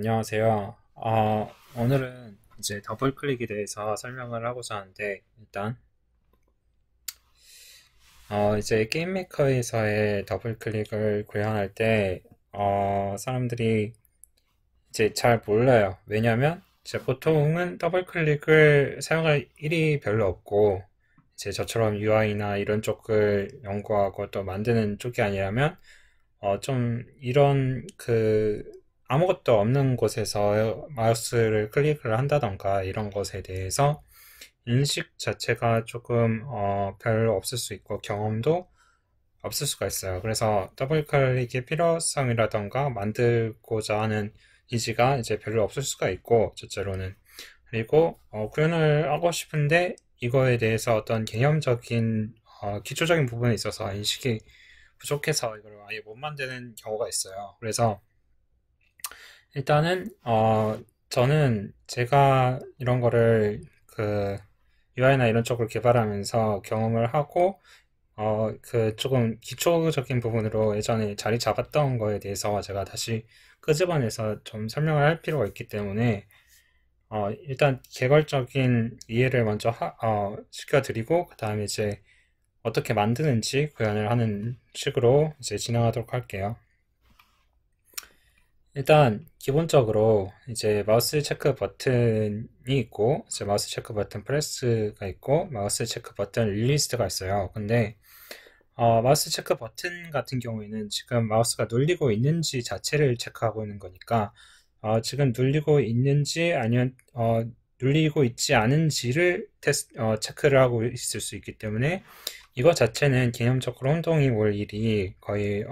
안녕하세요. 오늘은 이제 더블 클릭에 대해서 설명을 하고자 하는데, 일단, 이제 게임 메이커에서의 더블 클릭을 구현할 때, 사람들이 이제 잘 몰라요. 왜냐면, 이제 보통은 더블 클릭을 사용할 일이 별로 없고, 이제 저처럼 UI나 이런 쪽을 연구하고 또 만드는 쪽이 아니라면, 좀 이런 아무것도 없는 곳에서 마우스를 클릭을 한다던가 이런 것에 대해서 인식 자체가 조금 별로 없을 수 있고 경험도 없을 수가 있어요. 그래서 더블 클릭의 필요성이라던가 만들고자 하는 의지가 이제 별로 없을 수가 있고, 첫째로는. 그리고 구현을 하고 싶은데 이거에 대해서 어떤 개념적인 기초적인 부분에 있어서 인식이 부족해서 이걸 아예 못 만드는 경우가 있어요. 그래서 일단은 저는 제가 이런 거를 UI나 이런 쪽을 개발하면서 경험을 하고 조금 기초적인 부분으로 예전에 자리 잡았던 거에 대해서 제가 다시 끄집어내서 좀 설명을 할 필요가 있기 때문에 일단 개괄적인 이해를 먼저 시켜드리고 그 다음에 이제 어떻게 만드는지 구현을 하는 식으로 이제 진행하도록 할게요. 일단 기본적으로 이제 마우스 체크 버튼이 있고 이제 마우스 체크 버튼 프레스가 있고 마우스 체크 버튼 릴리스가 있어요. 근데 마우스 체크 버튼 같은 경우에는 지금 마우스가 눌리고 있는지 자체를 체크하고 있는 거니까 지금 눌리고 있는지 아니면 눌리고 있지 않은지를 체크를 하고 있을 수 있기 때문에 이거 자체는 개념적으로 혼동이 올 일이 거의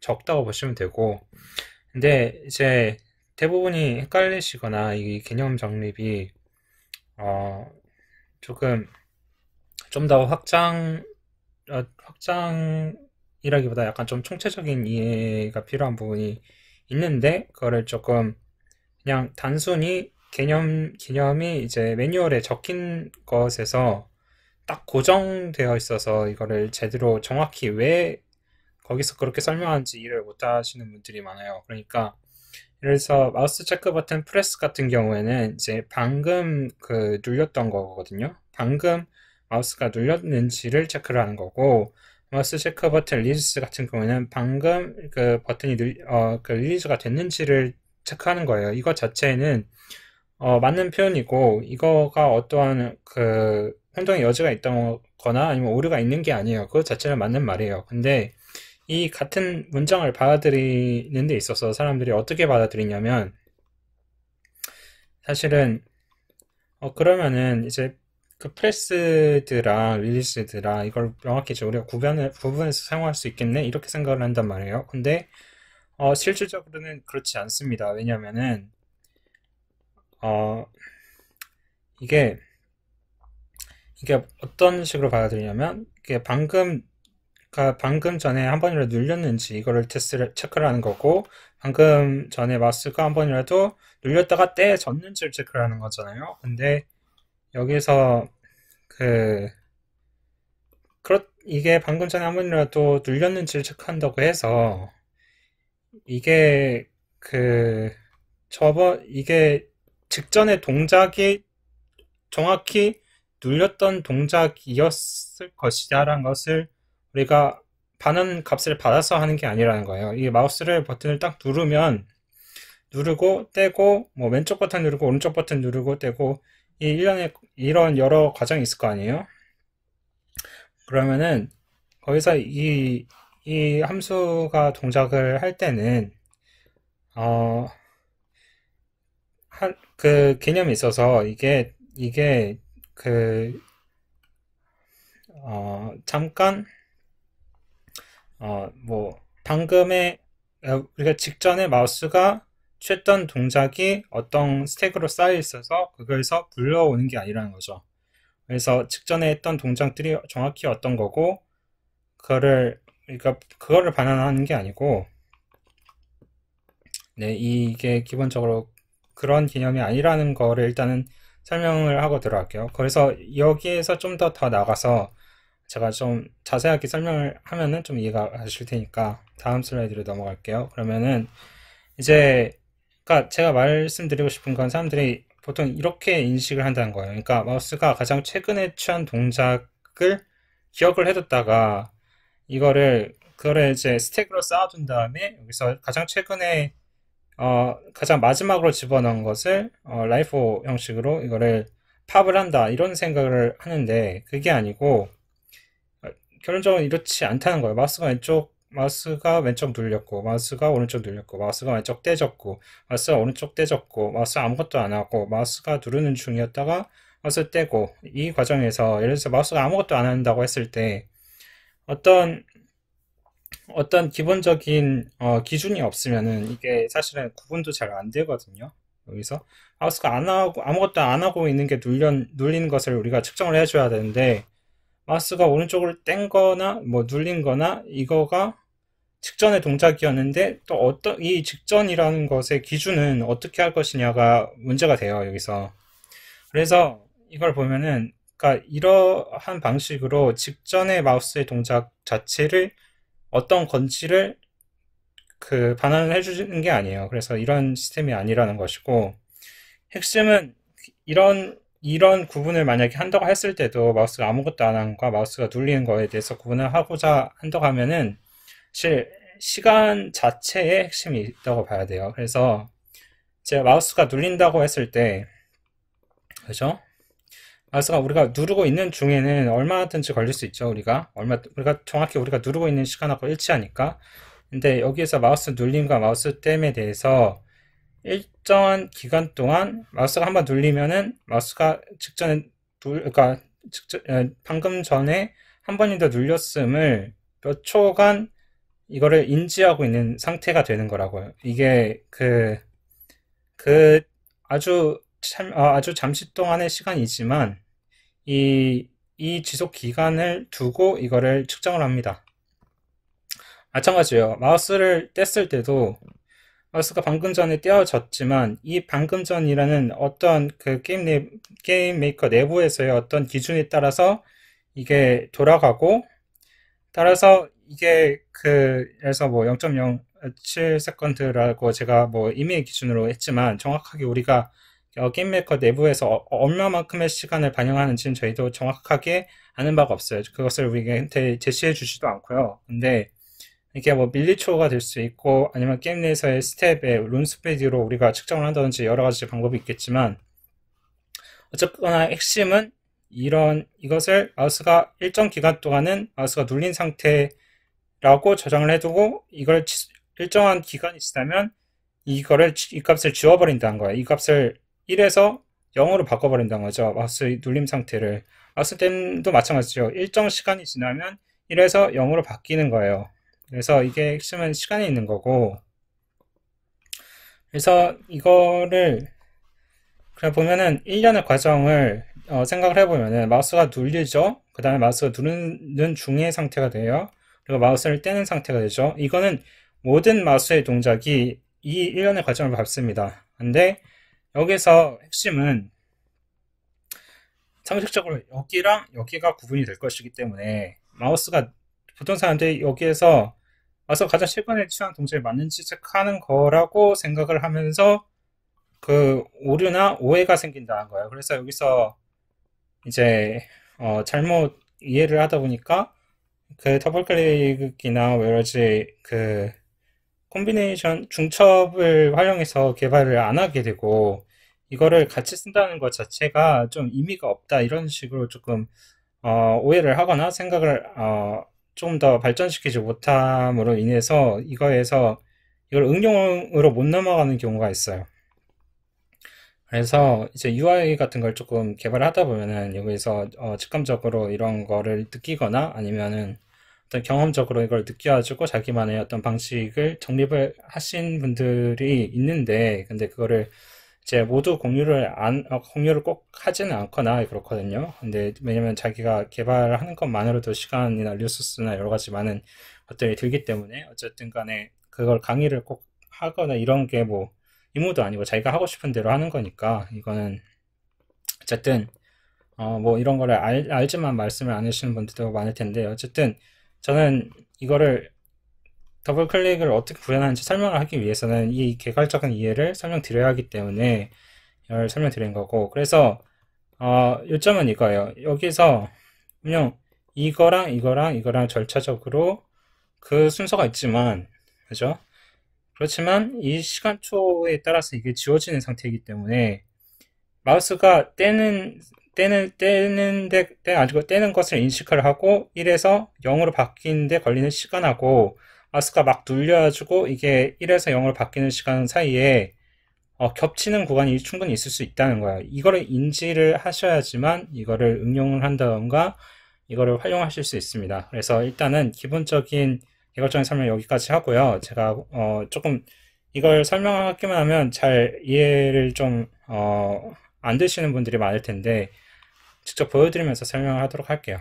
적다고 보시면 되고, 근데 이제 대부분이 헷갈리시거나 이 개념 정립이 어, 조금 좀 더 확장이라기보다 약간 좀 총체적인 이해가 필요한 부분이 있는데 그거를 조금 그냥 단순히 개념이 이제 매뉴얼에 적힌 것에서 딱 고정되어 있어서 이거를 제대로 정확히 왜 거기서 그렇게 설명하는지 이해를 못 하시는 분들이 많아요. 그러니까 그래서 마우스 체크 버튼 프레스 같은 경우에는 이제 방금 눌렸던 거거든요. 방금 마우스가 눌렸는지를 체크를 하는 거고, 마우스 체크 버튼 리리즈 같은 경우에는 방금 그 버튼이 리리즈가 됐는지를 체크하는 거예요. 이거 자체는 맞는 표현이고, 이거가 어떠한 혼동의 여지가 있다거나 아니면 오류가 있는 게 아니에요. 그거 자체는 맞는 말이에요. 근데 이 같은 문장을 받아들이는 데 있어서 사람들이 어떻게 받아들이냐면 사실은 그러면은 이제 그 프레스드랑 릴리스드랑 이걸 명확히 이제 우리가 구분해서 사용할 수 있겠네 이렇게 생각을 한단 말이에요. 근데 실질적으로는 그렇지 않습니다. 왜냐면은 어, 이게 이게 어떤 식으로 받아들이냐면 이게 방금 전에 한 번이라도 눌렸는지 이거를 체크를 하는 거고, 방금 전에 마우스가 한 번이라도 눌렸다가 떼졌는지를 체크를 하는 거잖아요. 근데 여기서 그 이게 방금 전에 한 번이라도 눌렸는지를 체크한다고 해서 이게 그 이게 직전의 동작이 정확히 눌렸던 동작이었을 것이다라는 것을 우리가 반응 값을 받아서 하는 게 아니라는 거예요. 이 마우스를 버튼을 딱 누르고 떼고 뭐 왼쪽 버튼 누르고 오른쪽 버튼 누르고 떼고 이 일련의 이런 여러 과정이 있을 거 아니에요. 그러면은 거기서 이 함수가 동작을 할 때는 어, 그 개념이 있어서 이게 그 잠깐 방금의 우리가 직전에 마우스가 취했던 동작이 어떤 스택으로 쌓여 있어서 그거에서 불러오는 게 아니라는 거죠. 그래서 직전에 했던 동작들이 정확히 어떤 거고 그러니까 그거를 반환하는 게 아니고, 네, 이게 기본적으로 그런 개념이 아니라는 거를 일단은 설명을 하고 들어갈게요. 그래서 여기에서 좀 더 나가서 제가 좀 자세하게 설명을 하면은 좀 이해가 가실 테니까 다음 슬라이드로 넘어갈게요. 그러면은 이제 그러니까 제가 말씀드리고 싶은 건 사람들이 보통 이렇게 인식을 한다는 거예요. 그러니까 마우스가 가장 최근에 취한 동작을 기억을 해뒀다가 그거를 이제 스택으로 쌓아둔 다음에 여기서 가장 최근에 가장 마지막으로 집어넣은 것을 라이프 형식으로 이거를 팝을 한다 이런 생각을 하는데 그게 아니고 결론적으로 이렇지 않다는 거예요. 마우스가 왼쪽 눌렸고, 마우스가 오른쪽 눌렸고, 마우스가 왼쪽 떼졌고, 마우스가 오른쪽 떼졌고, 마우스 아무것도 안 하고, 마우스가 누르는 중이었다가 마우스 떼고, 이 과정에서 예를 들어서 마우스가 아무것도 안 한다고 했을 때 어떤 기본적인 기준이 없으면은 이게 사실은 구분도 잘 안 되거든요. 여기서 마우스가 안 하고 아무것도 안 하고 있는 게 눌리는 것을 우리가 측정을 해줘야 되는데 마우스가 오른쪽을 뗀 거나 뭐 눌린 거나 이거가 직전의 동작이었는데 또 이 직전이라는 것의 기준은 어떻게 할 것이냐가 문제가 돼요, 여기서. 그래서 이걸 보면은, 그러니까 이러한 방식으로 직전의 마우스의 동작 자체를 어떤 건지를 반환을 해주는 게 아니에요. 그래서 이런 시스템이 아니라는 것이고, 핵심은 이런 구분을 만약에 한다고 했을 때도 마우스가 아무것도 안 하는 거와 마우스가 눌리는 거에 대해서 구분을 하고자 한다고 하면은 사실 시간 자체에 핵심이 있다고 봐야 돼요. 그래서 제가 마우스가 눌린다고 했을 때, 그죠? 마우스가 우리가 누르고 있는 중에는 얼마든지 걸릴 수 있죠. 우리가 정확히 우리가 누르고 있는 시간하고 일치하니까. 근데 여기에서 마우스 눌림과 마우스 땜에 대해서 일정한 기간 동안 마우스가 한번 눌리면은 마우스가 그러니까 방금 전에 한 번이 더 눌렸음을 몇 초간 이거를 인지하고 있는 상태가 되는 거라고요. 이게 그 아주 잠시 동안의 시간이지만 이 지속 기간을 두고 이거를 측정을 합니다. 마찬가지예요. 마우스를 뗐을 때도 마우스가 방금 전에 떼어졌지만 이 방금 전이라는 어떤 게임 메이커 내부에서의 어떤 기준에 따라서 이게 돌아가고 따라서 이게 그래서 뭐 0.07세컨드라고 제가 뭐 임의 기준으로 했지만 정확하게 우리가 게임 메이커 내부에서 얼마만큼의 시간을 반영하는지는 저희도 정확하게 아는 바가 없어요. 그것을 우리한테 제시해 주지도 않고요. 근데 이게 뭐 밀리초가 될 수 있고 아니면 게임 내에서의 스텝의 룬스피드로 우리가 측정을 한다든지 여러 가지 방법이 있겠지만 어쨌거나 핵심은 이것을 마우스가 일정 기간 동안은 마우스가 눌린 상태라고 저장을 해두고 이걸 일정한 기간이 지나면 이 값을 지워버린다는 거예요. 이 값을 1에서 0으로 바꿔버린다는 거죠. 마우스 눌림 상태를. 마우스 댐도 마찬가지죠. 일정 시간이 지나면 1에서 0으로 바뀌는 거예요. 그래서 이게 핵심은 시간이 있는 거고, 그래서 이거를 그냥 보면은 1년의 과정을 생각을 해보면은 마우스가 눌리죠. 그 다음에 마우스가 누르는 중의 상태가 돼요. 그리고 마우스를 떼는 상태가 되죠. 이거는 모든 마우스의 동작이 이 1년의 과정을 밟습니다. 근데 여기서 핵심은 상식적으로 여기랑 여기가 구분이 될 것이기 때문에 마우스가 보통 사람들이 여기에서 마우스가 가장 최근에 취한 동작이 맞는지 체크하는 거라고 생각을 하면서 오류나 오해가 생긴다는 거예요. 그래서 여기서 이제 잘못 이해를 하다 보니까 더블 클릭이나 여러 가지 콤비네이션 중첩을 활용해서 개발을 안 하게 되고 이거를 같이 쓴다는 것 자체가 좀 의미가 없다 이런 식으로 조금 오해를 하거나 생각을 조금 더 발전시키지 못함으로 인해서 이걸 응용으로 못 넘어가는 경우가 있어요. 그래서 이제 UI 같은 걸 조금 개발하다 보면은 여기서 직감적으로 이런 거를 느끼거나 아니면은 어떤 경험적으로 이걸 느껴가지고 자기만의 어떤 방식을 정립을 하신 분들이 있는데 근데 그거를 이제 모두 공유를 꼭 하지는 않거나 그렇거든요. 근데 왜냐면 자기가 개발하는 것만으로도 시간이나 리소스나 여러 가지 많은 것들이 들기 때문에 어쨌든 간에 그걸 강의를 꼭 하거나 이런 게 뭐 의무도 아니고 자기가 하고 싶은 대로 하는 거니까 이거는 어쨌든 뭐 이런 거를 알지만 말씀을 안 해주시는 분들도 많을 텐데 어쨌든 저는 이거를 더블 클릭을 어떻게 구현하는지 설명을 하기 위해서는 이 개괄적인 이해를 설명드려야 하기 때문에 이걸 설명드린 거고, 그래서 요점은 이거예요. 여기서 그냥 이거랑 절차적으로 그 순서가 있지만, 그죠? 그렇지만 이 시간초에 따라서 이게 지워지는 상태이기 때문에 마우스가 떼는 것을 인식을 하고 1에서 0으로 바뀌는데 걸리는 시간하고, 마우스가 막 눌려가지고 이게 1에서 0으로 바뀌는 시간 사이에 겹치는 구간이 충분히 있을 수 있다는 거야. 이거를 인지를 하셔야지만 이거를 응용을 한다던가 이거를 활용하실 수 있습니다. 그래서 일단은 기본적인 개괄적인 설명 여기까지 하고요. 제가 조금 이걸 설명하기만 하면 잘 이해를 좀 안 되시는 분들이 많을 텐데 직접 보여드리면서 설명을 하도록 할게요.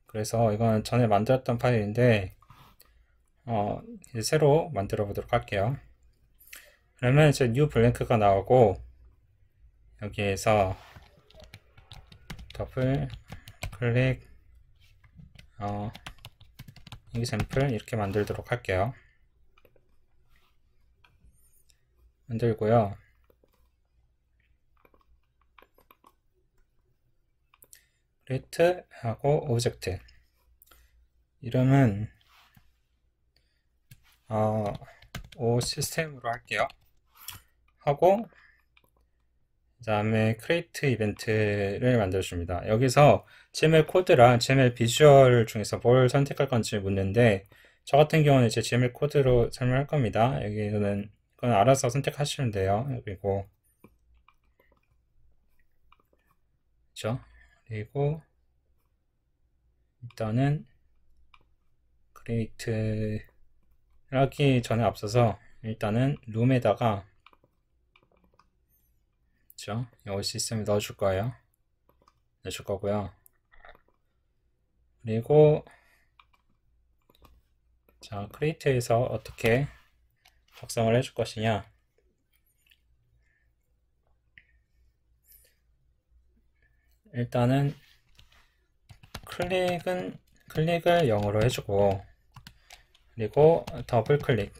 그래서 이건 전에 만들었던 파일인데 이제 새로 만들어 보도록 할게요. 그러면 이제 뉴 블랭크가 나오고 여기에서 더블 클릭 example 이렇게 만들도록 할게요. 만들고요. create 하고 object 이름은 o 시스템으로 할게요. 하고 그 다음에 create 이벤트를 만들어줍니다. 여기서 GML 코드랑 GML 비주얼 중에서 뭘 선택할 건지 묻는데 저 같은 경우는 이제 GML 코드로 설명할 겁니다. 여기서는 그건 알아서 선택하시면 돼요. 그리고 그렇죠? 그리고 일단은 create 하기 전에 앞서서 일단은 룸에다가 그렇죠? 이 시스템을 넣어줄 거예요. 넣어줄 거고요. 그리고 자, create에서 어떻게 작성을 해줄 것이냐. 일단은 클릭을 0으로 해주고 그리고 더블 클릭을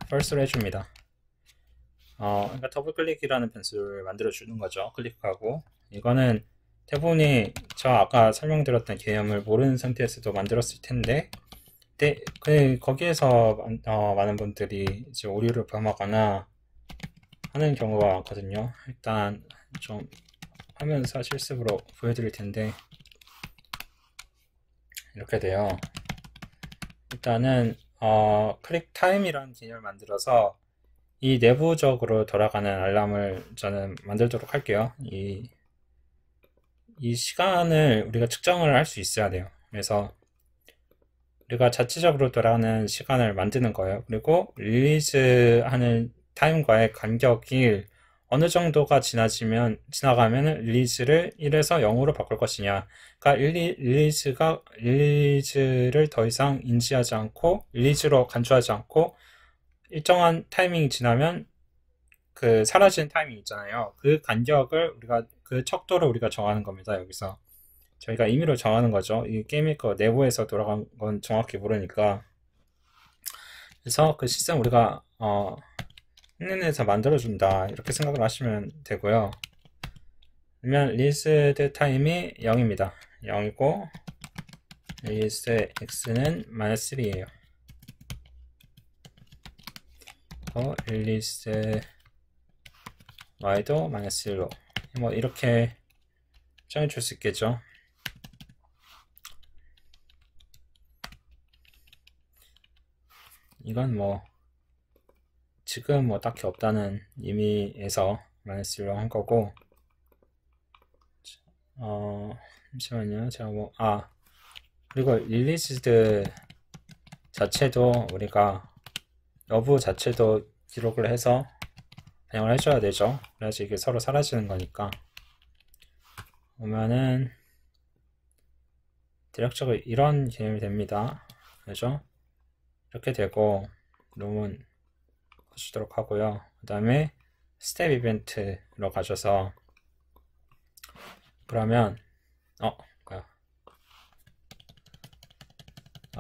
false로 해줍니다. 그러니까 더블 클릭이라는 변수를 만들어 주는 거죠. 클릭하고 이거는 대부분이 저 아까 설명드렸던 개념을 모르는 상태에서도 만들었을 텐데 거기에서 많은 분들이 이제 오류를 범하거나 하는 경우가 많거든요. 일단 좀 화면사 실습으로 보여드릴 텐데 이렇게 돼요. 일단은 클릭 타임이라는 개념을 만들어서 이 내부적으로 돌아가는 알람을 저는 만들도록 할게요. 이 시간을 우리가 측정을 할 수 있어야 돼요. 그래서 우리가 자체적으로 돌아가는 시간을 만드는 거예요. 그리고 릴리즈 하는 타임과의 간격이 어느 정도가 지나가면 릴리즈를 1에서 0으로 바꿀 것이냐. 그러니까 릴리즈를 더 이상 인지하지 않고 릴리즈로 간주하지 않고 일정한 타이밍이 지나면 그 사라지는 타이밍 있잖아요. 그 간격을 그 척도를 우리가 정하는 겁니다. 여기서 저희가 임의로 정하는 거죠. 이 게임메이커 내부에서 돌아간 건 정확히 모르니까. 그래서 그 시스템 우리가 흉내내서 만들어준다 이렇게 생각을 하시면 되고요. 그러면 리스트 타임이 0입니다. 0이고 리스트 x는 -3예요. 릴리스 y도 -1로 뭐 이렇게 정해줄 수 있겠죠. 이건 뭐 지금 뭐 딱히 없다는 의미에서 -1로 한 거고 잠시만요. 제가 그리고 릴리스드 자체도 우리가 여부 자체도 기록을 해서 반영을 해줘야 되죠. 그래야지 이게 서로 사라지는 거니까. 보면은 대략적으로 이런 개념이 됩니다. 그죠? 이렇게 되고 룸은 거치도록 하고요. 그 다음에 스텝 이벤트로 가셔서 그러면 뭐야.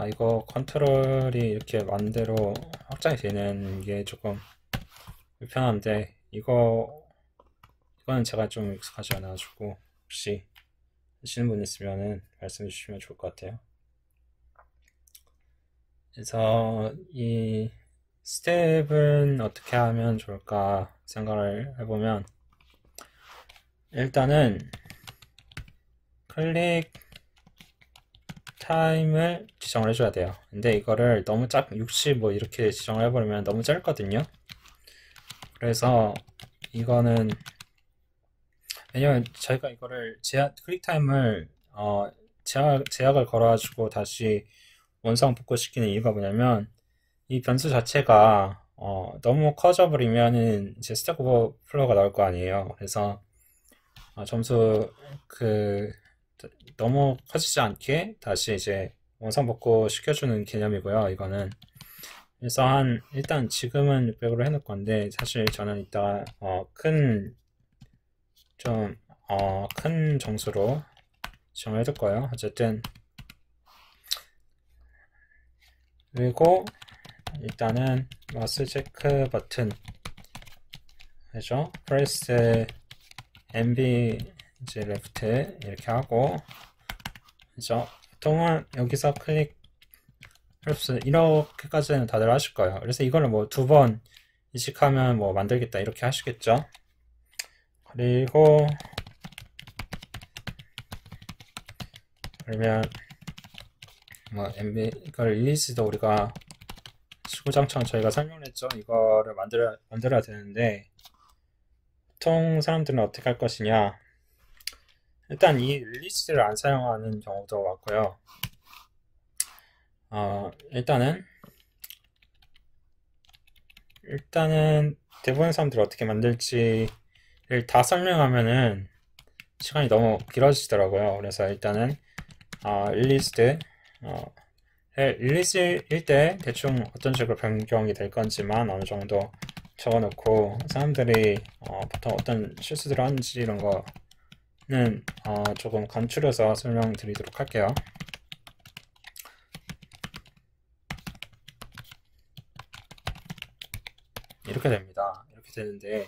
이거 컨트롤이 이렇게 맘대로 확장이 되는 게 조금 불편한데 이거는 제가 좀 익숙하지 않아가지고 혹시 하시는 분 있으면은 말씀해 주시면 좋을 것 같아요. 그래서 이 스텝은 어떻게 하면 좋을까 생각을 해보면 일단은 클릭 타임을 지정을 해줘야 돼요. 근데 이거를 너무 60 뭐 이렇게 지정을 해버리면 너무 짧거든요. 그래서 이거는 왜냐면 저희가 이거를 클릭 타임을 제약을 걸어가지고 다시 원상 복구시키는 이유가 뭐냐면 이 변수 자체가 너무 커져 버리면은 이제 스택 오버플로우가 나올 거 아니에요. 그래서 점수 너무 커지지 않게 다시 이제 원상 복구 시켜주는 개념이고요. 이거는 그래서 일단 지금은 600으로 해놓을 건데 사실 저는 이따 큰 정수로 지정을 해둘 거예요. 어쨌든 그리고 일단은 마우스 체크 버튼 그죠? 프레스 MB 이제 레프트 이렇게 하고 그죠? 보통은 여기서 클릭 프레스 이렇게까지는 다들 하실 거예요. 그래서 이거를 뭐 2번 이식하면 뭐 만들겠다 이렇게 하시겠죠? 그리고 그러면 뭐 MB 이걸 릴리즈도 우리가 주구장창 저희가 설명했죠. 이거를 만들어야 되는데 보통 사람들은 어떻게 할 것이냐? 일단 이 릴리즈를 안 사용하는 경우도 많고요. 일단은 대부분 사람들이 어떻게 만들지를 다 설명하면은 시간이 너무 길어지더라고요. 그래서 일단은 릴리즈일 때 대충 어떤 식으로 변경이 될 건지만 어느 정도 적어놓고 사람들이 보통 어떤 실수들을 하는지 이런 거는 조금 간추려서 설명드리도록 할게요. 이렇게 됩니다. 이렇게 되는데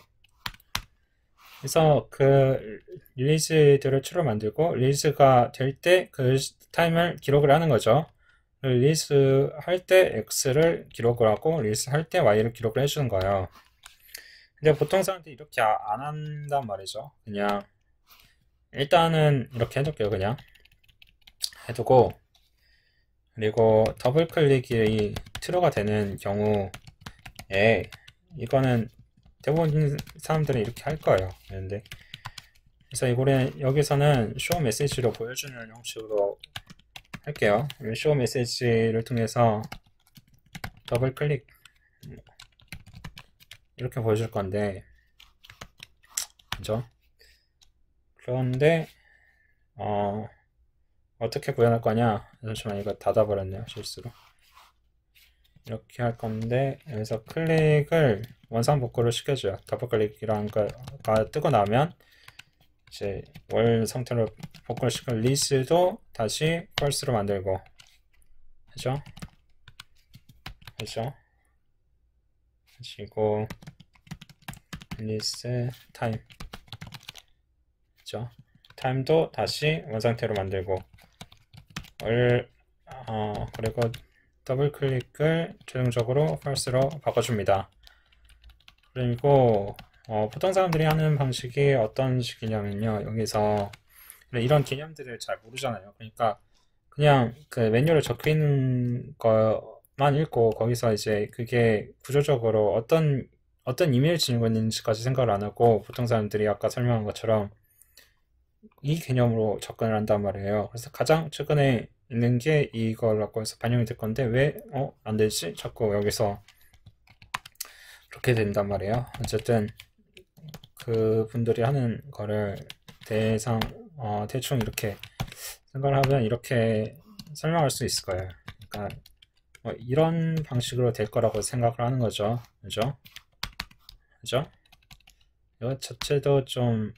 그래서 그 릴리즈들을 추로 만들고 릴리즈가 될 때 그 타임을 기록을 하는 거죠. 릴리즈 할 때 X를 기록을 하고 릴리즈 할 때 Y를 기록을 해주는 거예요. 근데 보통 사람들이 이렇게 안 한단 말이죠. 그냥 일단은 이렇게 해둘게요. 그냥 해두고 그리고 더블 클릭이 true가 되는 경우에 이거는 대부분 사람들은 이렇게 할 거예요. 그래서 이거를 여기서는 show 메시지로 보여주는 형식으로 할게요. show 메시지를 통해서 더블 클릭 이렇게 보여줄 건데 그죠? 그런데 어떻게 구현할 거냐? 잠시만 이거 닫아버렸네요. 실수로. 이렇게 할 건데 여기서 클릭을 원상 복구를 시켜줘요. 더블 클릭이라는 거가 뜨고 나면 이제 월 상태로 복구를 시키고 리스도 다시 false로 만들고 그죠? 그죠? 그리고 리스 타임 그죠? 타임도 다시 원상태로 만들고 그리고 더블 클릭을 최종적으로 false로 바꿔줍니다. 그리고 보통 사람들이 하는 방식이 어떤 식이냐면요. 여기서 이런 개념들을 잘 모르잖아요. 그러니까 그냥 그 매뉴얼에 적혀 있는 것만 읽고 거기서 이제 그게 구조적으로 어떤 의미를 지니고 있는지까지 생각을 안 하고 보통 사람들이 아까 설명한 것처럼 이 개념으로 접근을 한단 말이에요. 그래서 가장 최근에 있는 게 이거라고 해서 반영이 될 건데 왜 안 되지? 자꾸 여기서 그렇게 된단 말이에요. 어쨌든 그 분들이 하는 거를 대충 이렇게 생각을 하면 이렇게 설명할 수 있을 거예요. 그러니까 이런 방식으로 될 거라고 생각을 하는 거죠. 그죠? 그죠? 이거 자체도 좀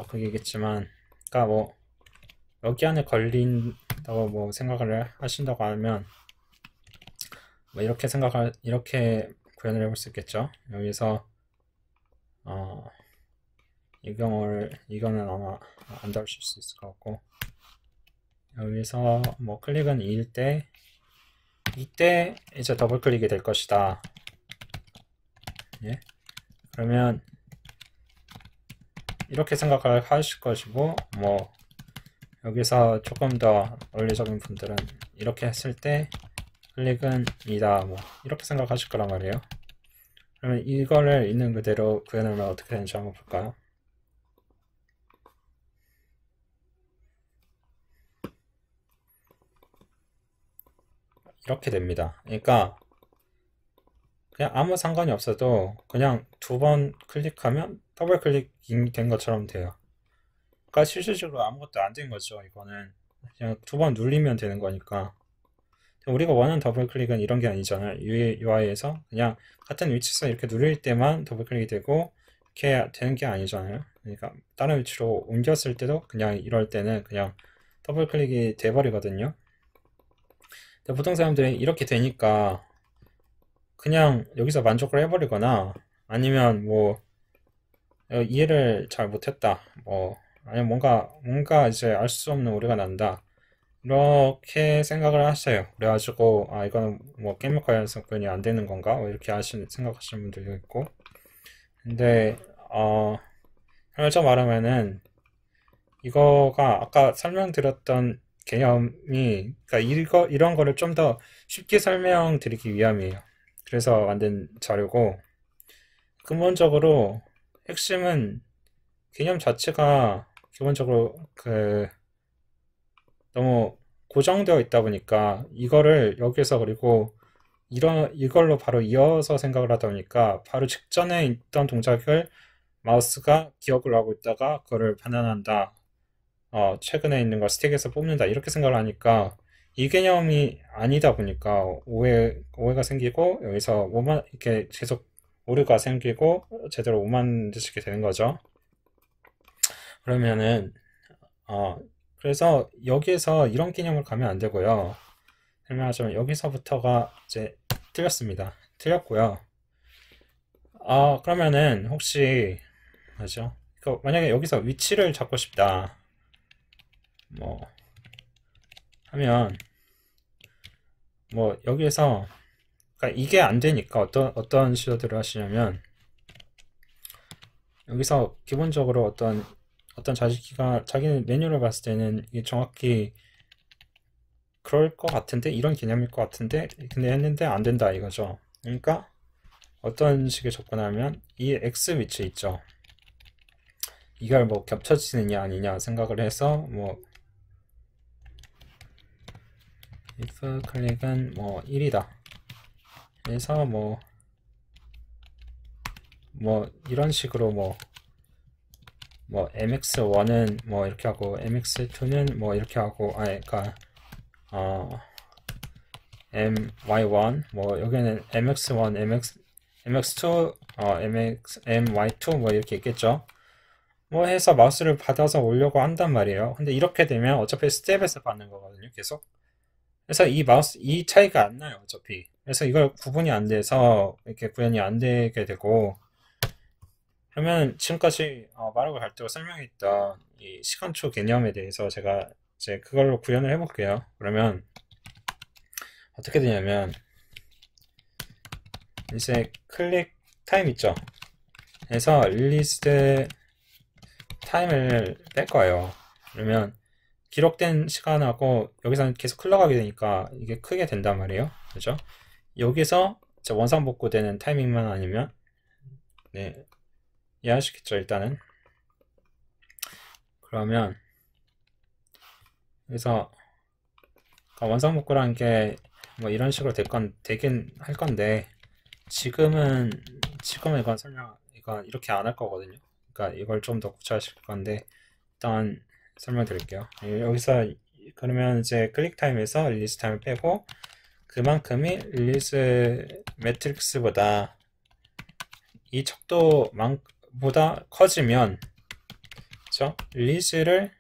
그게겠지만, 그러니까 뭐 여기 안에 걸린다고 뭐 생각을 하신다고 하면 뭐 이렇게 구현을 해볼 수 있겠죠. 여기서 이거는 아마 안 다루실 수 있을 것 같고, 여기서 뭐 클릭은 2일 때 이때 이제 더블 클릭이 될 것이다. 예? 그러면 이렇게 생각을 하실 것이고, 뭐 여기서 조금 더 논리적인 분들은 이렇게 했을 때 클릭은 2다, 뭐 이렇게 생각하실 거란 말이에요. 그러면 이거를 있는 그대로 구현하면 어떻게 되는지 한번 볼까요? 이렇게 됩니다. 그러니까 그냥 아무 상관이 없어도 그냥 2번 클릭하면 더블 클릭이 된 것처럼 돼요. 그러니까 실질적으로 아무것도 안 된 거죠. 이거는 그냥 2번 눌리면 되는 거니까. 우리가 원하는 더블 클릭은 이런 게 아니잖아요. UI에서 그냥 같은 위치에서 이렇게 누릴 때만 더블 클릭이 되고 이렇게 되는 게 아니잖아요. 그러니까 다른 위치로 옮겼을 때도 그냥 이럴 때는 그냥 더블 클릭이 돼버리거든요. 근데 보통 사람들이 이렇게 되니까 그냥 여기서 만족을 해버리거나, 아니면 뭐 이해를 잘 못했다, 뭐 아니면 뭔가 이제 알 수 없는 오류가 난다, 이렇게 생각을 하셔요. 그래가지고 이거는 뭐 게임 관련성 구현이 안 되는 건가, 뭐 이렇게 생각하시는 분들도 있고. 근데 결정 말하면은 이거가 아까 설명드렸던 개념이, 그러니까 이런 거를 좀 더 쉽게 설명드리기 위함이에요. 그래서 만든 자료고, 근본적으로 핵심은 개념 자체가 기본적으로 너무 고정되어 있다 보니까 이거를 여기서, 그리고 이걸로 바로 이어서 생각을 하다 보니까 바로 직전에 있던 동작을 마우스가 기억을 하고 있다가 그거를 반환한다, 최근에 있는 걸 스택에서 뽑는다, 이렇게 생각을 하니까 이 개념이 아니다 보니까 오해가 생기고, 여기서 이렇게 계속 오류가 생기고 제대로 못 만드시게 되는 거죠. 그러면은 그래서 여기에서 이런 개념을 가면 안 되고요. 설명하자면 여기서부터가 이제 틀렸고요. 그러면은 혹시 뭐죠? 만약에 여기서 위치를 잡고 싶다, 뭐 하면, 뭐 여기에서, 그러니까 이게 안 되니까 어떤 시도들을 하시냐면, 여기서 기본적으로 어떤 자기는 메뉴를 봤을 때는 이게 정확히 그럴 것 같은데, 이런 개념일 것 같은데, 근데 했는데 안 된다 이거죠. 그러니까 어떤 식의 접근하면 이 X 위치 있죠. 이걸 뭐 겹쳐지느냐 아니냐 생각을 해서, 뭐 if 클릭은 뭐 1이다 그래서 뭐 이런 식으로 뭐 mx1은 뭐 이렇게 하고 mx2는 뭐 이렇게 하고, 그러니까 my1, 뭐 여기는 mx1, mx2, my2 뭐 이렇게 있겠죠. 뭐 해서 마우스를 받아서 오려고 한단 말이에요. 근데 이렇게 되면 어차피 스텝에서 받는 거거든요, 계속. 그래서 이 차이가 안 나요, 어차피. 그래서 이걸 구분이 안 돼서 이렇게 구현이 안 되게 되고, 그러면 지금까지 말하고 갈대로 설명했던 이 시간초 개념에 대해서 제가 이제 그걸로 구현을 해볼게요. 그러면 어떻게 되냐면, 이제 클릭 타임 있죠? 그래서 릴리스트 타임을 뺄 거예요. 그러면 기록된 시간하고 여기서는 계속 흘러가게 되니까 이게 크게 된단 말이에요. 그죠? 여기서 원상복구되는 타이밍만 아니면, 네, 이해하시겠죠, 일단은. 그러면 여기서 원상복구라는 게 뭐 이런 식으로 되긴 할 건데, 지금은 이건 이건 이렇게 안 할 거거든요. 그러니까 이걸 좀 더 구체화시킬 건데, 일단 설명드릴게요. 여기서 그러면 이제 클릭 타임에서 릴리스 타임을 빼고 그만큼이 릴리스 매트릭스보다 이 척도보다 커지면 그렇죠? 릴리스를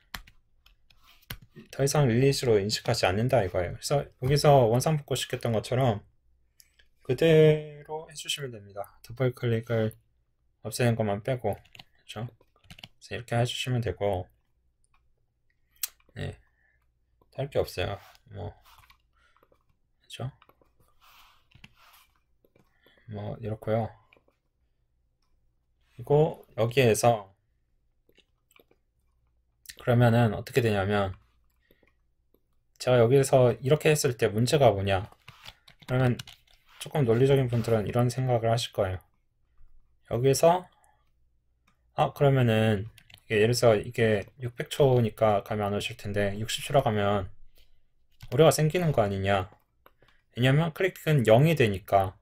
더 이상 릴리스로 인식하지 않는다 이거예요. 그래서 여기서 원상복구 시켰던 것처럼 그대로 해주시면 됩니다. 더블 클릭을 없애는 것만 빼고 그렇죠? 그래서 이렇게 해주시면 되고 네, 할 게 없어요. 뭐 그렇죠? 뭐 이렇고요. 그리고 여기에서 그러면은 어떻게 되냐면 제가 여기서 이렇게 했을 때 문제가 뭐냐 그러면 조금 논리적인 분들은 이런 생각을 하실 거예요. 여기서 그러면은 예를 들어서 이게 600초니까 가면 안 오실 텐데 60초로 가면 오류가 생기는 거 아니냐. 왜냐면 클릭은 0이 되니까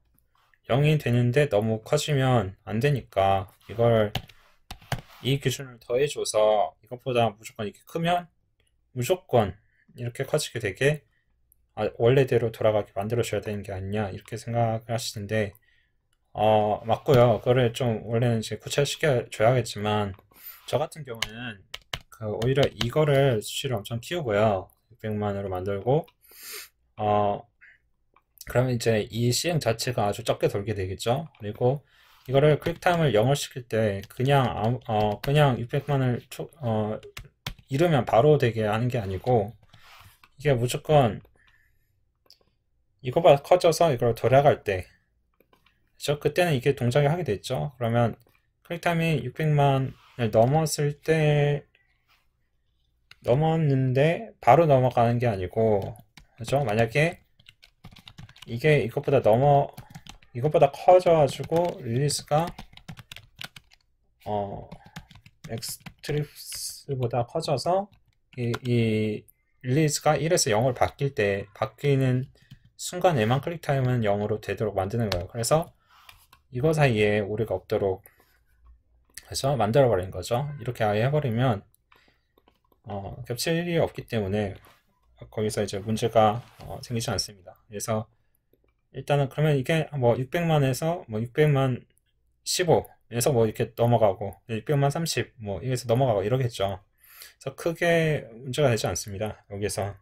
0이 되는데 너무 커지면 안 되니까 이걸 이 기준을 더해줘서 이것보다 무조건 이렇게 크면 무조건 이렇게 커지게 되게 원래대로 돌아가게 만들어줘야 되는 게 아니냐 이렇게 생각을 하시는데 맞고요. 그거를 좀 원래는 이제 구체화시켜 줘야겠지만 저 같은 경우는 오히려 이거를 수치를 엄청 키우고요. 600만으로 만들고 그러면 이제 이 시행 자체가 아주 적게 돌게 되겠죠. 그리고 이거를 클릭타임을 0을 시킬 때 그냥 600만을 이루면 바로 되게 하는 게 아니고 이게 무조건 이거보다 커져서 이걸 돌아갈 때 그렇죠? 그때는 이게 동작이 하게 됐죠. 그러면 클릭타임이 600만을 넘었는데 바로 넘어가는 게 아니고 그렇죠? 만약에 이게 이것보다 커져가지고 릴리스가 엑스트립스보다 커져서 이 릴리스가 1에서 0을 바뀌는 순간에만 클릭 타임은 0으로 되도록 만드는 거예요. 그래서 이거 사이에 오류가 없도록 해서 만들어 버리는 거죠. 이렇게 아예 해버리면 겹칠 일이 없기 때문에 거기서 이제 문제가 생기지 않습니다. 그래서 일단은 그러면 이게 뭐 600만에서 뭐 600만 15에서 뭐 이렇게 넘어가고 600만 30 뭐 여기서 넘어가고 이러겠죠. 그래서 크게 문제가 되지 않습니다. 여기서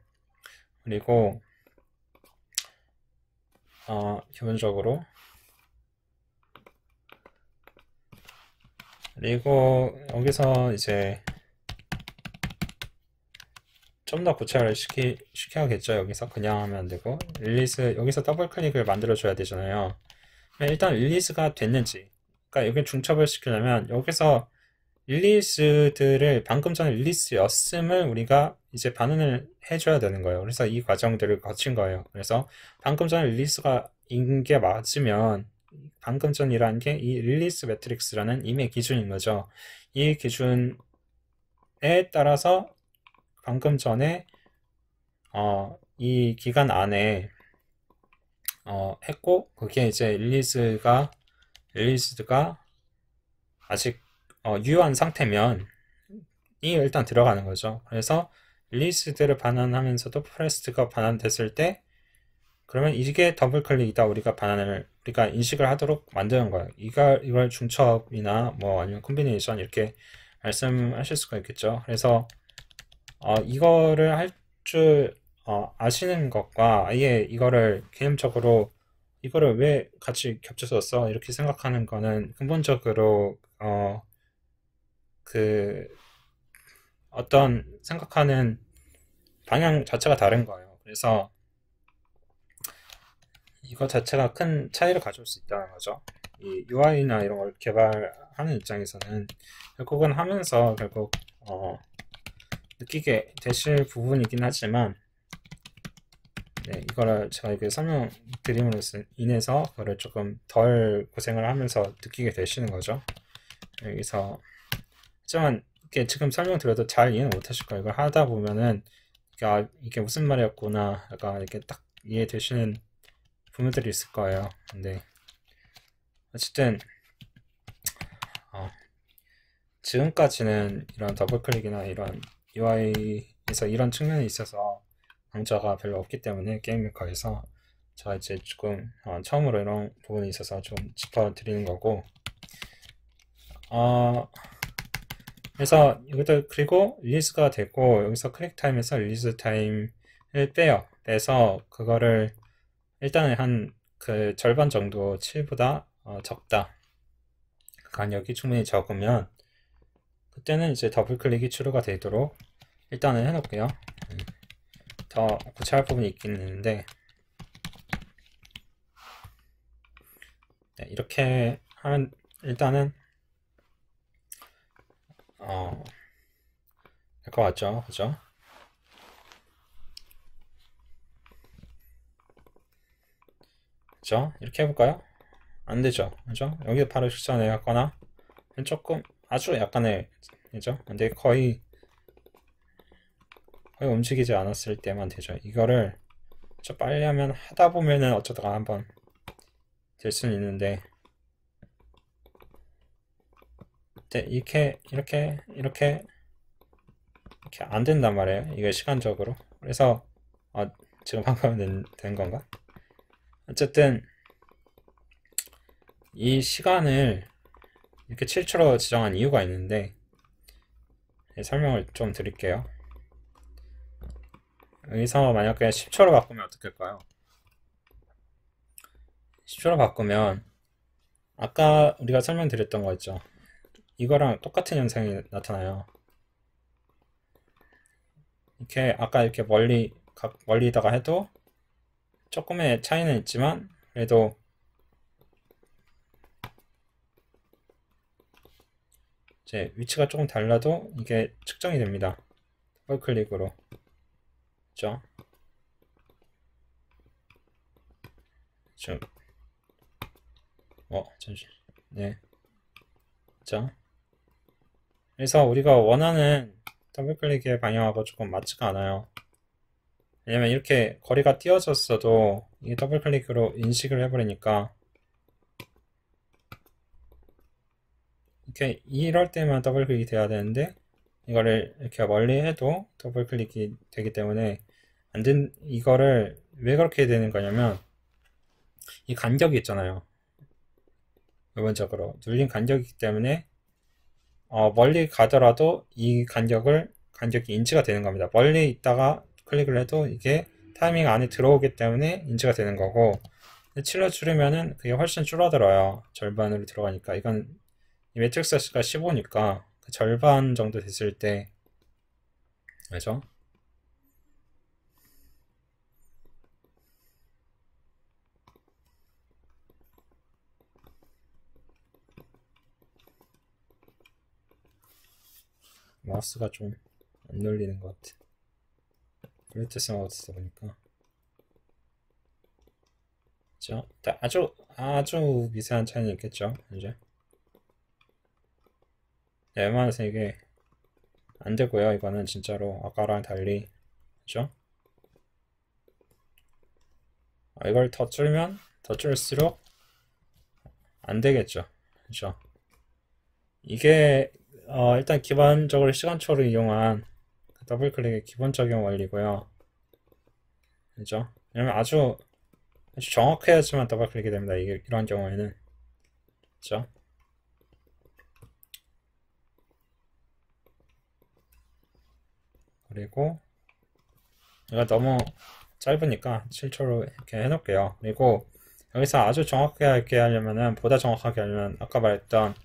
그리고 기본적으로 그리고 여기서 이제 좀 더 구체화를 시켜야겠죠. 여기서 그냥 하면 안 되고 릴리스 여기서 더블 클릭을 만들어 줘야 되잖아요. 일단 릴리스가 됐는지 그러니까 여기 중첩을 시키려면 여기서 릴리스들을 방금 전에 릴리스였음을 우리가 이제 반응을 해줘야 되는 거예요. 그래서 이 과정들을 거친 거예요. 그래서 방금 전에 릴리스가 인 게 맞으면 방금 전이라는 게 이 릴리스 매트릭스라는 임의 기준인 거죠. 이 기준에 따라서 방금 전에 이 기간 안에 했고 그게 이제 릴리스가 아직 유효한 상태면 이 일단 들어가는 거죠. 그래서 릴리스들을 반환하면서도 프레스트가 반환됐을 때 그러면 이게 더블 클릭이다 우리가 인식을 하도록 만드는 거예요. 이걸 중첩이나 뭐 아니면 콤비네이션 이렇게 말씀하실 수가 있겠죠. 그래서 이거를 할 줄 아시는 것과 아예 이거를 개념적으로 이거를 왜 같이 겹쳐서 써 이렇게 생각하는 거는 근본적으로 그 어떤 생각하는 방향 자체가 다른 거예요. 그래서 이거 자체가 큰 차이를 가져올 수 있다는 거죠. 이 UI나 이런 걸 개발하는 입장에서는 결국은 하면서 결국 느끼게 되실 부분이긴 하지만 네, 이거를 제가 이렇게 설명드림으로 인해서 그거를 조금 덜 고생을 하면서 느끼게 되시는 거죠. 여기서 하지만 이게 지금 설명드려도 잘 이해는 못하실 거예요. 이걸 하다 보면은 이게 무슨 말이었구나 약간 이렇게 딱 이해되시는 부분들이 있을 거예요. 근데 어쨌든 지금까지는 이런 더블 클릭이나 이런 UI에서 이런 측면이 있어서 강조가 별로 없기 때문에 게임 메이커에서 제가 이제 조금 처음으로 이런 부분이 있어서 좀 짚어드리는 거고, 그래서 이것도, 그리고 릴리즈가 되고 여기서 클릭 타임에서 릴리즈 타임을 빼요. 빼서 그거를 일단은 한 그 절반 정도 7보다 적다, 그 간격이 충분히 적으면 그때는 이제 더블 클릭이 추루가 되도록 일단은 해놓을게요. 더 고쳐할 부분이 있긴 있는데, 네, 이렇게 하면 일단은 될 것 같죠? 그죠? 그죠? 이렇게 해볼까요? 안 되죠? 그죠? 여기 바로 직전에 하거나 조금 아주 약간의, 그죠? 근데 거의 움직이지 않았을 때만 되죠. 이거를 좀 빨리 하면, 하다 보면은 어쩌다가 한번 될 수는 있는데, 네, 이렇게 안 된단 말이에요. 이게 시간적으로. 그래서 지금 방금 된 건가? 어쨌든 이 시간을 이렇게 7초로 지정한 이유가 있는데, 설명을 좀 드릴게요. 여기서 만약에 10초로 바꾸면 어떻게 할까요? 10초로 바꾸면 아까 우리가 설명드렸던 거 있죠? 이거랑 똑같은 현상이 나타나요. 이렇게 아까 이렇게 멀리다가 해도 조금의 차이는 있지만, 그래도 이제 위치가 조금 달라도 이게 측정이 됩니다. 더블 클릭으로. 그죠? 잠시. 네. 그죠? 그래서 우리가 원하는 더블 클릭의 방향하고 조금 맞지가 않아요. 왜냐면 이렇게 거리가 띄어졌어도 이게 더블 클릭으로 인식을 해버리니까, 이렇게 이럴 때만 더블 클릭이 돼야 되는데 이거를 이렇게 멀리 해도 더블 클릭이 되기 때문에 이거를 왜 그렇게 되는 거냐면, 이 간격이 있잖아요. 기본적으로 눌린 간격이기 때문에 멀리 가더라도 이 간격이 인지가 되는 겁니다. 멀리 있다가 클릭을 해도 이게 타이밍 안에 들어오기 때문에 인지가 되는 거고, 7로 줄이면은 그게 훨씬 줄어들어요. 절반으로 들어가니까. 이건 이 매트릭스 X가 15니까 그 절반 정도 됐을 때, 그죠? 마우스가 좀 안 눌리는 것 같아. 블루투스 마우스 보니까. 그죠? 아주 미세한 차이는 있겠죠, 이제. 네, 웬만해서 이게 안 되고요. 이거는 진짜로 아까랑 달리. 그죠? 이걸 더 줄면 더 줄수록 안 되겠죠. 그죠? 이게 일단 기본적으로 시간초를 이용한 더블 클릭의 기본적인 원리고요. 그죠? 왜냐면 아주 정확해야지만 더블 클릭이 됩니다. 이런 경우에는. 그죠? 그리고 이거 너무 짧으니까 7초로 이렇게 해놓을게요. 그리고 여기서 아주 정확하게 하려면은, 보다 정확하게 하려면 아까 말했던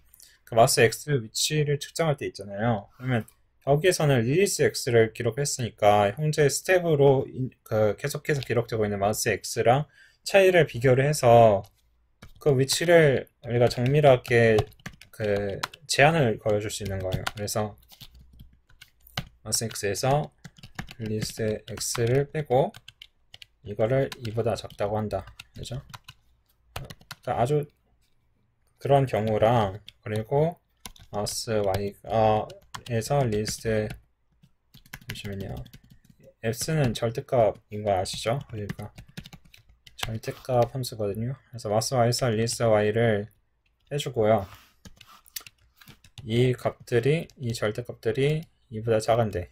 그 마우스 X 위치를 측정할 때 있잖아요. 그러면 여기에서는 릴리스 X를 기록했으니까 현재 스텝으로 계속해서 기록되고 있는 마우스 X랑 차이를 비교를 해서 그 위치를 우리가 정밀하게 제한을 걸어줄 수 있는 거예요. 그래서 마우스 X에서 릴리스 X를 빼고 이거를 2보다 작다고 한다. 그죠? 그러니까 아주 그런 경우랑, 그리고 마우스 Y에서 리스트, 잠시만요. F는 절대값인 거 아시죠? 그러니까 절대값 함수거든요. 그래서 마우스 Y에서 리스트 Y를 빼주고요. 이 절대값들이 이보다 작은데,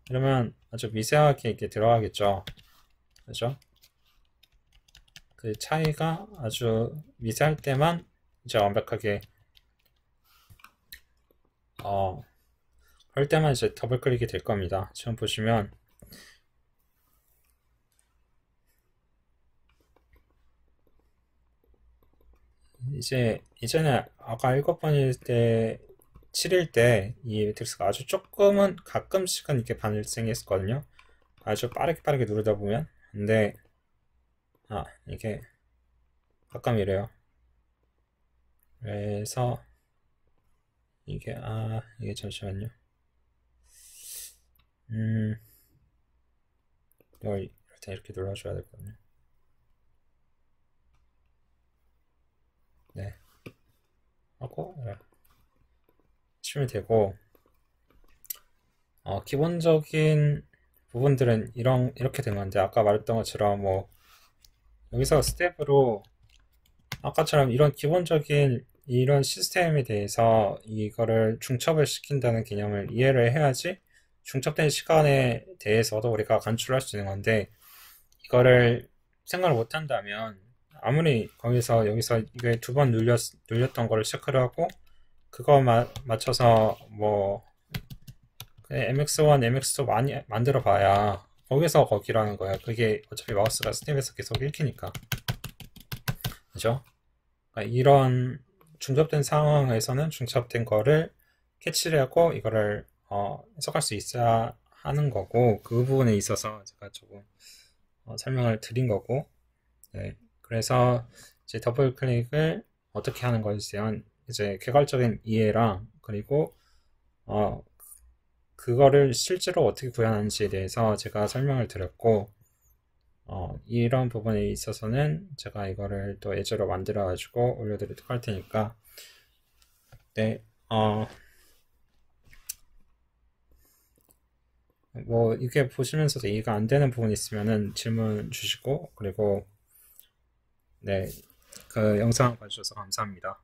그러면 아주 미세하게 이렇게 들어가겠죠. 그죠? 그 차이가 아주 미세할 때만 이제 완벽하게, 그럴 때만 이제 더블 클릭이 될 겁니다. 지금 보시면, 이제는 아까 7번일 때, 7일 때 이 매트릭스가 아주 조금은 가끔씩은 이렇게 발생했었거든요. 아주 빠르게 누르다 보면. 근데, 이게 가끔 이래요. 그래서, 이게 잠시만요. 이걸 일단 이렇게 눌러줘야 되거든요. 네. 하고, 치면 되고, 기본적인 부분들은 이렇게 된 건데, 아까 말했던 것처럼 뭐, 여기서 스텝으로, 아까처럼 이런 기본적인 이런 시스템에 대해서 이거를 중첩을 시킨다는 개념을 이해를 해야지 중첩된 시간에 대해서도 우리가 간주를 할 수 있는 건데, 이거를 생각을 못 한다면 아무리 여기서 이게 2번 눌렸던 거를 체크를 하고 그거 맞춰서 뭐 MX1, MX2 많이 만들어 봐야 거기서 거기라는 거야. 그게 어차피 마우스가 스냅에서 계속 읽히니까. 그죠? 그러니까 이런 중첩된 상황에서는 중첩된 거를 캐치를 하고 이거를 해석할 수 있어야 하는 거고, 그 부분에 있어서 제가 조금 설명을 드린 거고, 네. 그래서 이제 더블 클릭을 어떻게 하는 것에 대한 이제 개괄적인 이해랑, 그리고 그거를 실제로 어떻게 구현하는지에 대해서 제가 설명을 드렸고, 이런 부분에 있어서는 제가 이거를 또 예제로 만들어 가지고 올려드리도록 할 테니까, 네, 뭐 이게 보시면서도 이해가 안 되는 부분이 있으면은 질문 주시고, 그리고 네, 그 영상 봐주셔서 감사합니다.